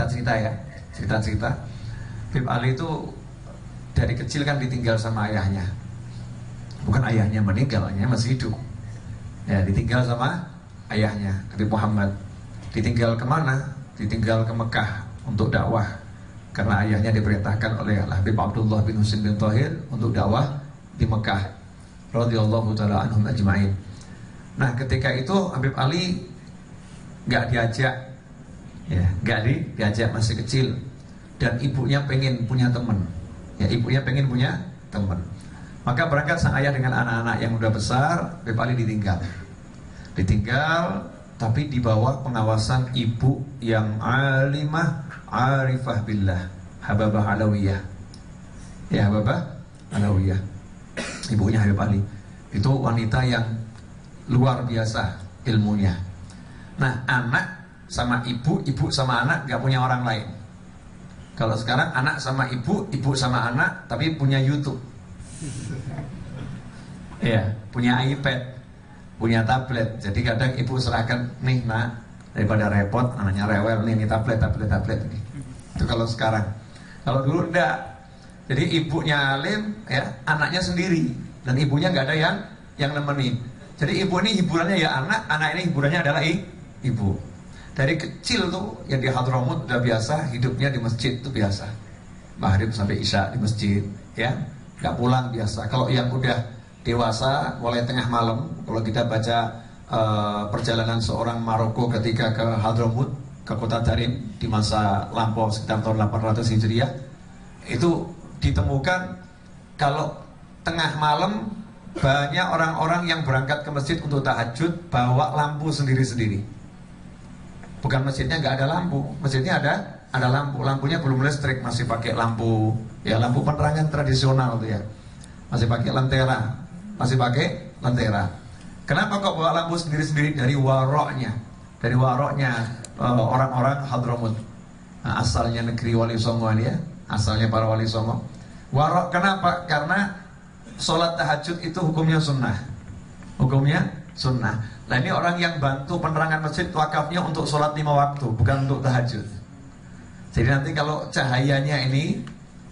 cerita-cerita ya, cerita-cerita. Habib Ali itu dari kecil kan ditinggal sama ayahnya. Bukan ayahnya meninggal, ayahnya masih hidup. Ya, ditinggal sama ayahnya, Habib Muhammad. Ditinggal kemana? Ditinggal ke Mekah untuk dakwah. Karena ayahnya diperintahkan oleh Habib Abdullah bin Husain bin Thahir untuk dakwah di Mekah. Radhiyallahu ta'ala anhum ajma'in. Nah, ketika itu Habib Ali nggak diajak, ya, diajak, masih kecil. Dan ibunya pengen punya teman. Ya, ibunya pengen punya teman. Maka berangkat sang ayah dengan anak-anak yang udah besar. Habib Ali ditinggal, tapi di bawah pengawasan ibu yang alimah, arifah billah, Hababah Alawiyah. Ya, Hababah Alawiyah, ibunya Habib Ali. Itu wanita yang luar biasa ilmunya. Nah, anak sama ibu, ibu sama anak gak punya orang lain. Kalau sekarang anak sama ibu, ibu sama anak, tapi punya YouTube. Ya, punya iPad, punya tablet. Jadi kadang ibu serahkan, nih nak, daripada repot, anaknya rewel, nih tablet nih. Itu kalau sekarang. Kalau dulu enggak. Jadi ibunya alim, ya, anaknya sendiri, dan ibunya nggak ada yang nemenin. Jadi ibu ini hiburannya ya anak ini hiburannya adalah ibu. Dari kecil tuh yang di Hadramut udah biasa hidupnya di masjid, itu biasa. Maghrib sampai Isya di masjid, ya, nggak pulang biasa. Kalau yang udah dewasa, mulai tengah malam, kalau kita baca perjalanan seorang Maroko ketika ke Hadramut, ke kota Tarim di masa lampau sekitar tahun 800 Hijriah, itu ditemukan kalau tengah malam banyak orang-orang yang berangkat ke masjid untuk tahajud bawa lampu sendiri-sendiri. Bukan masjidnya nggak ada lampu, masjidnya ada lampu, lampunya belum listrik, masih pakai lampu, ya, lampu penerangan tradisional tuh ya, masih pakai lentera. Kenapa kok bawa lampu sendiri-sendiri? Dari waroknya orang-orang Hadramut. Nah, asalnya negeri Wali Songo ini ya, asalnya para Wali Songo. Warok kenapa? Karena sholat tahajud itu hukumnya sunnah. Nah, ini orang yang bantu penerangan masjid wakafnya untuk sholat 5 waktu, bukan untuk tahajud. Jadi nanti kalau cahayanya ini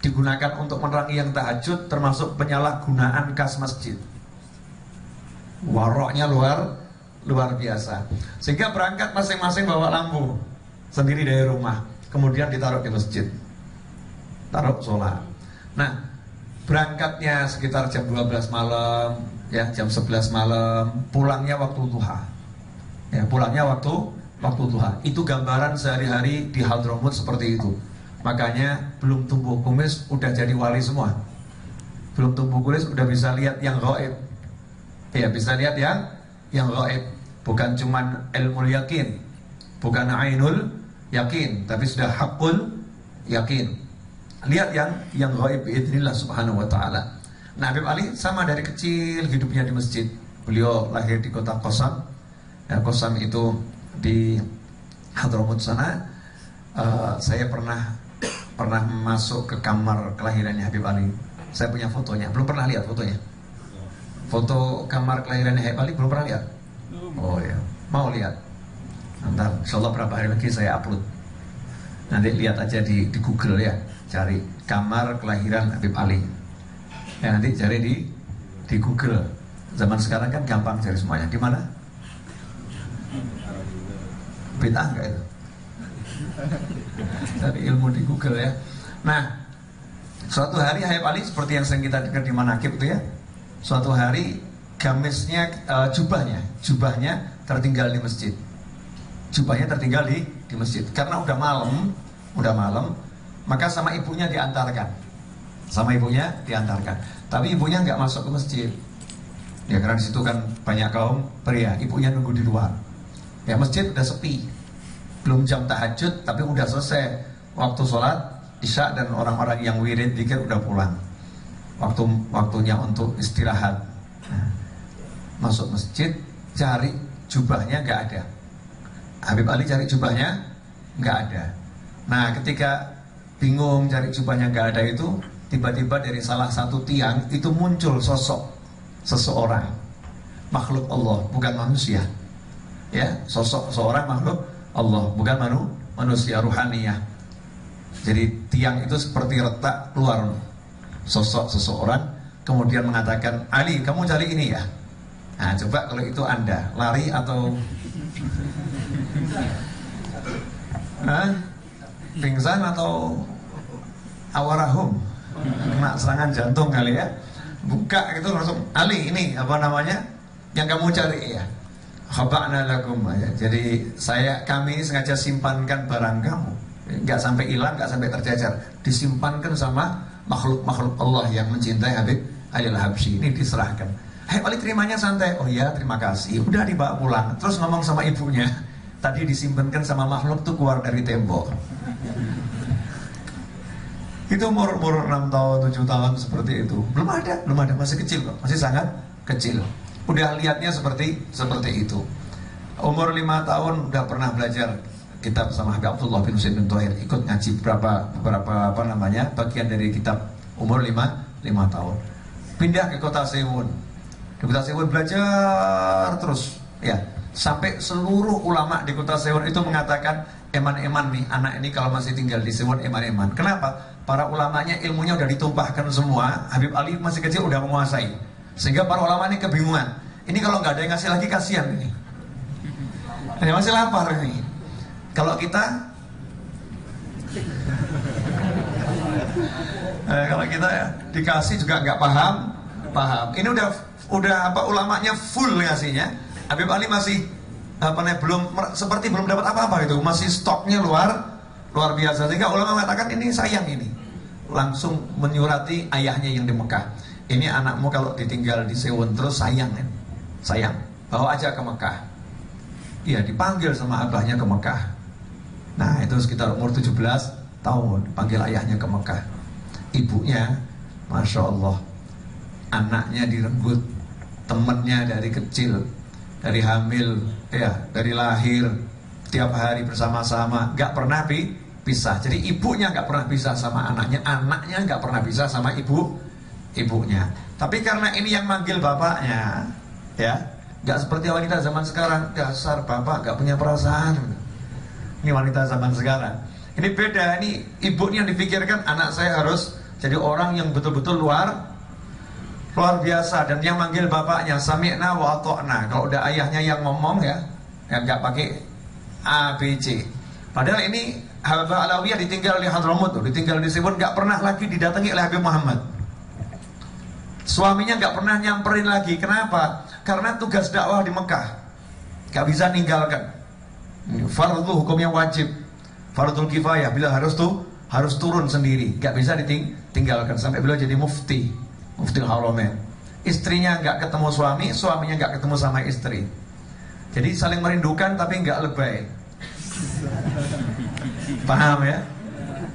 digunakan untuk menerangi yang tahajud, termasuk penyalahgunaan kas masjid. Waroknya luar biasa. Sehingga berangkat masing-masing bawa lampu sendiri dari rumah, kemudian ditaruh di masjid, taruh sholat. Nah, berangkatnya sekitar jam 12 malam, ya, jam 11 malam, pulangnya waktu duha. Ya, pulangnya waktu duha. Itu gambaran sehari-hari di Hadramut seperti itu. Makanya belum tumbuh kumis udah jadi wali semua. Belum tumbuh kumis udah bisa lihat yang gaib. Ya, bisa lihat yang gaib. Bukan cuman ilmu yakin, bukan ainul yakin, tapi sudah hakul yakin. Lihat yang gaib biidznillah subhanahu wa ta'ala. Nah, Habib Ali sama dari kecil hidupnya di masjid. Beliau lahir di kota Qosam. Ya, Qosam itu di Hadramut sana. Saya pernah masuk ke kamar kelahirannya Habib Ali. Saya punya fotonya. Belum pernah lihat fotonya. Foto kamar kelahirannya Habib Ali belum pernah lihat. Oh ya, mau lihat? Ntar, insyaallah berapa hari lagi saya upload. Nanti lihat aja di Google ya, cari kamar kelahiran Habib Ali. Ya, nanti cari di Google. Zaman sekarang kan gampang cari semuanya. Di mana? Bid'ah enggak itu? Cari ilmu di Google ya. Nah, suatu hari Habib Ali seperti yang sering kita dengar di manaqib itu ya. Suatu hari gamisnya, jubahnya tertinggal di masjid. Jubahnya tertinggal di masjid. Karena udah malam, maka sama ibunya diantarkan. Tapi ibunya nggak masuk ke masjid. Ya, karena di situ kan banyak kaum pria. Ibunya nunggu di luar. Ya, masjid udah sepi. Belum jam tahajud, tapi udah selesai waktu sholat Isya dan orang-orang yang wirid dzikir udah pulang. Waktunya untuk istirahat. Nah, masuk masjid, cari jubahnya nggak ada. Habib Ali cari jubahnya nggak ada. Nah, ketika bingung cari jubahnya nggak ada itu, tiba-tiba dari salah satu tiang itu muncul sosok seseorang, makhluk Allah, bukan manusia. Ya, sosok seorang makhluk Allah, bukan manusia, ruhaniyah. Jadi tiang itu seperti retak, keluar sosok seseorang, kemudian mengatakan, Ali, kamu cari ini ya. Nah, coba kalau itu Anda lari atau pingsan atau awarahum, kena serangan jantung kali ya. Buka gitu langsung, Ali, ini apa namanya yang kamu cari ya. Khaba'na lakum ya. Jadi kami ini sengaja simpankan barang kamu, nggak sampai hilang, nggak sampai tercecer, disimpankan sama makhluk-makhluk Allah yang mencintai Habib Ali Al-Habsyi. Ini diserahkan. Hei Ali, terimanya santai. Oh ya, terima kasih. Udah dibawa pulang. Terus ngomong sama ibunya, tadi disimpankan sama makhluk tuh keluar dari tembok. Itu umur 6 tahun, 7 tahun seperti itu. Belum ada, masih kecil kok, masih sangat kecil. Udah lihatnya seperti itu. Umur 5 tahun udah pernah belajar kitab sama Habib Abdullah bin Husain bin Thohir, ikut ngaji beberapa bagian dari kitab. Umur 5 tahun. Pindah ke kota Sewon. Di kota Sewon belajar terus ya, sampai seluruh ulama di kota Sewon itu mengatakan eman-eman nih anak ini kalau masih tinggal di Sewon eman-eman. Kenapa? Para ulamanya ilmunya udah ditumpahkan semua, Habib Ali masih kecil udah menguasai. Sehingga para ulama ini kebingungan. Ini kalau nggak ada yang ngasih lagi kasihan ini. Ini masih lapar ini. Kalau kita kalau kita ya, dikasih juga nggak paham. Ini udah apa ulamanya full ngasihnya. Habib Ali masih belum dapat apa-apa itu, masih stoknya luar biasa. Sehingga ulama mengatakan ini sayang ini. Langsung menyurati ayahnya yang di Mekah. Ini anakmu kalau ditinggal di Sewon terus sayang, bawa aja ke Mekah. Iya, dipanggil sama abahnya ke Mekah. Nah, itu sekitar umur 17 tahun, panggil ayahnya ke Mekah. Ibunya, Masya Allah, anaknya direnggut, temennya dari kecil, dari hamil, ya, dari lahir, tiap hari bersama-sama, gak pernah pisah. Jadi ibunya gak pernah pisah sama anaknya gak pernah pisah sama ibunya. Tapi karena ini yang manggil bapaknya, ya, gak seperti wanita zaman sekarang, dasar bapak gak punya perasaan. Ini wanita zaman sekarang. Ini beda, ini ibunya yang dipikirkan anak saya harus jadi orang yang betul-betul luar biasa. Dan yang manggil bapaknya sami'na wa ata'na. Kalau udah ayahnya yang ngomong ya gak pakai A, B, C. Padahal ini Habib Alawiyah ditinggal di Hadramut, ditinggal di Sewon, gak pernah lagi didatangi oleh Habib Muhammad. Suaminya gak pernah nyamperin lagi. Kenapa? Karena tugas dakwah di Mekah gak bisa ninggalkan. Fardu hukumnya wajib, fardul kifayah. Bila harus turun sendiri, gak bisa ditinggalkan. Sampai beliau jadi mufti Haramain. Istrinya gak ketemu suami, suaminya gak ketemu sama istri. Jadi saling merindukan tapi gak lebay. Paham ya?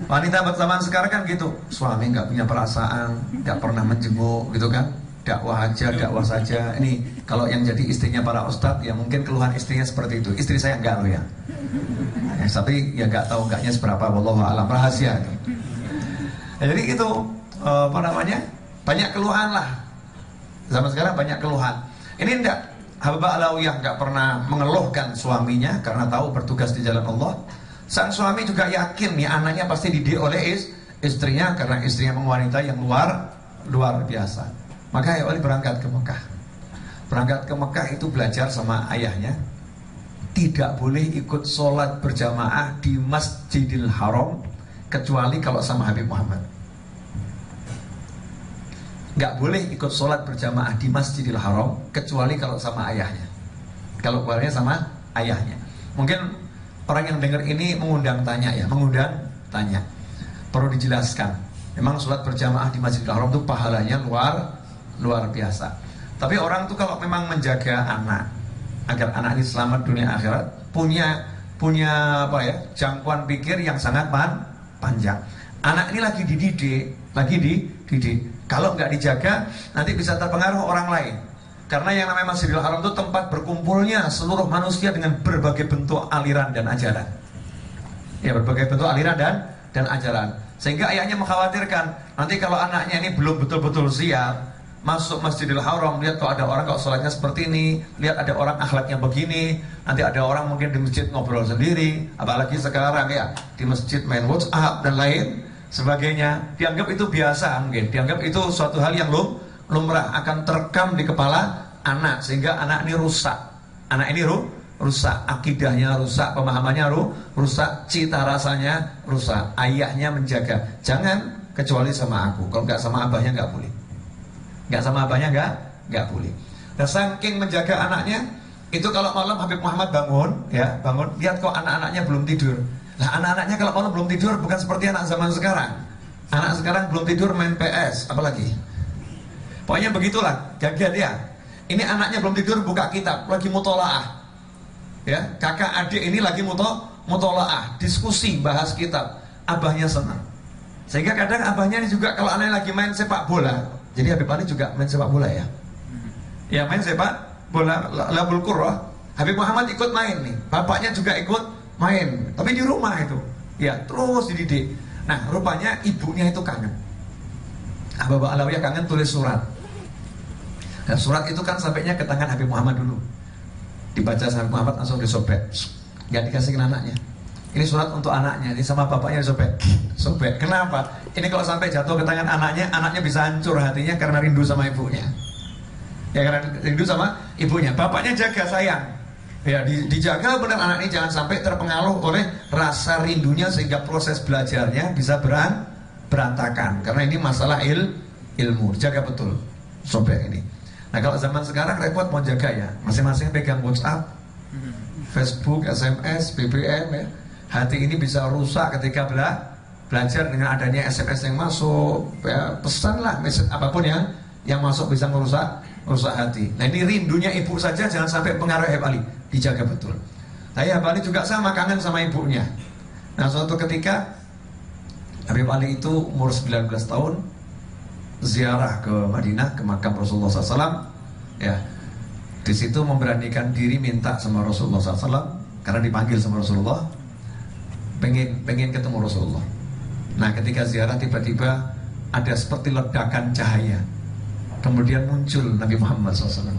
Wanita zaman sekarang kan gitu, suami nggak punya perasaan, nggak pernah menjenguk gitu kan, dakwah saja. Ini kalau yang jadi istrinya para ustadz ya mungkin keluhan istrinya seperti itu. Istri saya enggak loh ya. Tapi ya nggak tahu enggaknya seberapa, wallahu a'lam, rahasia. Jadi itu banyak keluhan lah. Zaman sekarang banyak keluhan. Ini enggak, Habib Alawiyah nggak pernah mengeluhkan suaminya karena tahu bertugas di jalan Allah. Sang suami juga yakin nih anaknya pasti dididik oleh istrinya karena istrinya wanita yang luar biasa. Maka ya Ali berangkat ke Mekah. Berangkat ke Mekah itu belajar sama ayahnya. Tidak boleh ikut sholat berjamaah di Masjidil Haram kecuali kalau sama Habib Muhammad. Gak boleh ikut sholat berjamaah di Masjidil Haram kecuali kalau sama ayahnya. Kalau keluarnya sama ayahnya. Mungkin orang yang dengar ini mengundang tanya. Perlu dijelaskan. Memang sholat berjamaah di Masjidil Haram itu pahalanya luar biasa. Tapi orang itu kalau memang menjaga anak agar anak ini selamat dunia akhirat, punya jangkauan pikir yang sangat panjang. Anak ini lagi dididik. Kalau nggak dijaga, nanti bisa terpengaruh orang lain. Karena yang namanya Masjidil Haram itu tempat berkumpulnya seluruh manusia dengan berbagai bentuk aliran dan ajaran. Ya, berbagai bentuk aliran dan ajaran. Sehingga ayahnya mengkhawatirkan nanti kalau anaknya ini belum betul-betul siap, masuk Masjidil Haram, lihat kok ada orang kok sholatnya seperti ini, lihat ada orang akhlaknya begini, nanti ada orang mungkin di masjid ngobrol sendiri, apalagi sekarang ya di masjid main WhatsApp dan lain sebagainya, dianggap itu biasa, mungkin dianggap itu suatu hal yang lumrah, akan terekam di kepala anak, sehingga anak ini rusak, rusak akidahnya, rusak pemahamannya, rusak cita rasanya, rusak. Ayahnya menjaga, jangan kecuali sama aku, kalau nggak sama abahnya nggak boleh, nggak sama abahnya nggak boleh. Dan saking menjaga anaknya itu, kalau malam Habib Muhammad bangun, lihat kok anak-anaknya belum tidur. Nah, anak-anaknya kalau malam belum tidur bukan seperti anak zaman sekarang. Anak sekarang belum tidur main PS, apalagi. Pokoknya begitulah, jaga dia. Ini anaknya belum tidur buka kitab, lagi mutolaah. Ya, kakak adik ini lagi mutolaah, diskusi, bahas kitab. Abahnya senang. Sehingga kadang abahnya ini juga kalau anaknya lagi main sepak bola. Jadi Habib Ali juga main sepak bola ya. Ya, main sepak bola labul qurrah. Habib Muhammad ikut main nih. Bapaknya juga ikut main. Tapi di rumah itu. Ya, terus dididik. Nah, rupanya ibunya itu kangen. Bapak Alawiyah kangen, tulis surat. Nah, surat itu kan sampainya ke tangan Habib Muhammad dulu. Dibaca sama Habib Muhammad, langsung disobek. Gak dikasih ke anaknya. Ini surat untuk anaknya, ini sama bapaknya disobek. Sobek. Kenapa? Ini kalau sampai jatuh ke tangan anaknya bisa hancur hatinya karena rindu sama ibunya. Ya, karena rindu sama ibunya. Bapaknya jaga, sayang. Ya, dijaga benar anak ini, jangan sampai terpengaruh oleh rasa rindunya sehingga proses belajarnya bisa berantakan. Karena ini masalah ilmu. Jaga betul sobek ini. Nah, kalau zaman sekarang repot mau jaga ya. Masing-masing pegang WhatsApp, Facebook, SMS, BBM ya. Hati ini bisa rusak ketika belajar dengan adanya SMS yang masuk ya, pesanlah message apapun yang masuk bisa merusak hati. Nah, ini rindunya ibu saja jangan sampai pengaruh Habib Ali, dijaga betul. Saya Habib Ali juga sama, kangen sama ibunya. Nah, suatu ketika Habib Ali itu umur 19 tahun ziarah ke Madinah, ke makam Rasulullah SAW ya. Di situ memberanikan diri minta sama Rasulullah SAW karena dipanggil sama Rasulullah, pengen ketemu Rasulullah. Nah, ketika ziarah tiba-tiba ada seperti ledakan cahaya, kemudian muncul Nabi Muhammad SAW.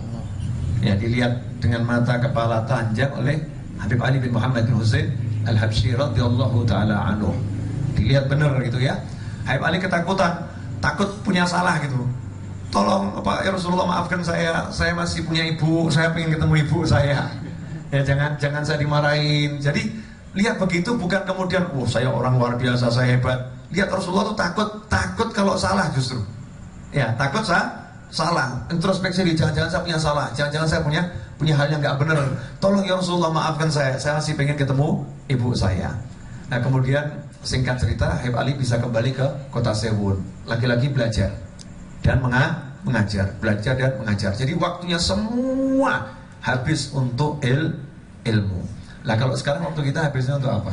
Ya, dilihat dengan mata kepala telanjang oleh Habib Ali bin Muhammad bin Husain Al-Habsyi radhiyallahu taala anhu. Dilihat benar gitu ya. Habib Ali ketakutan, takut punya salah gitu. Tolong ya Rasulullah, maafkan saya masih punya ibu, saya pengen ketemu ibu saya. Ya, jangan saya dimarahin. Jadi lihat begitu, bukan kemudian saya orang luar biasa, saya hebat. Lihat Rasulullah tuh takut kalau salah justru. Ya, takut salah. Introspeksi di jangan-jangan saya punya salah, jangan-jangan saya punya hal yang nggak benar. Tolong ya Rasulullah, maafkan saya masih pengen ketemu ibu saya. Nah, kemudian singkat cerita, Habib Ali bisa kembali ke kota Sewun, lagi-lagi belajar dan mengajar, belajar dan mengajar. Jadi waktunya semua habis untuk ilmu. Lah, kalau sekarang waktu kita habisnya untuk apa?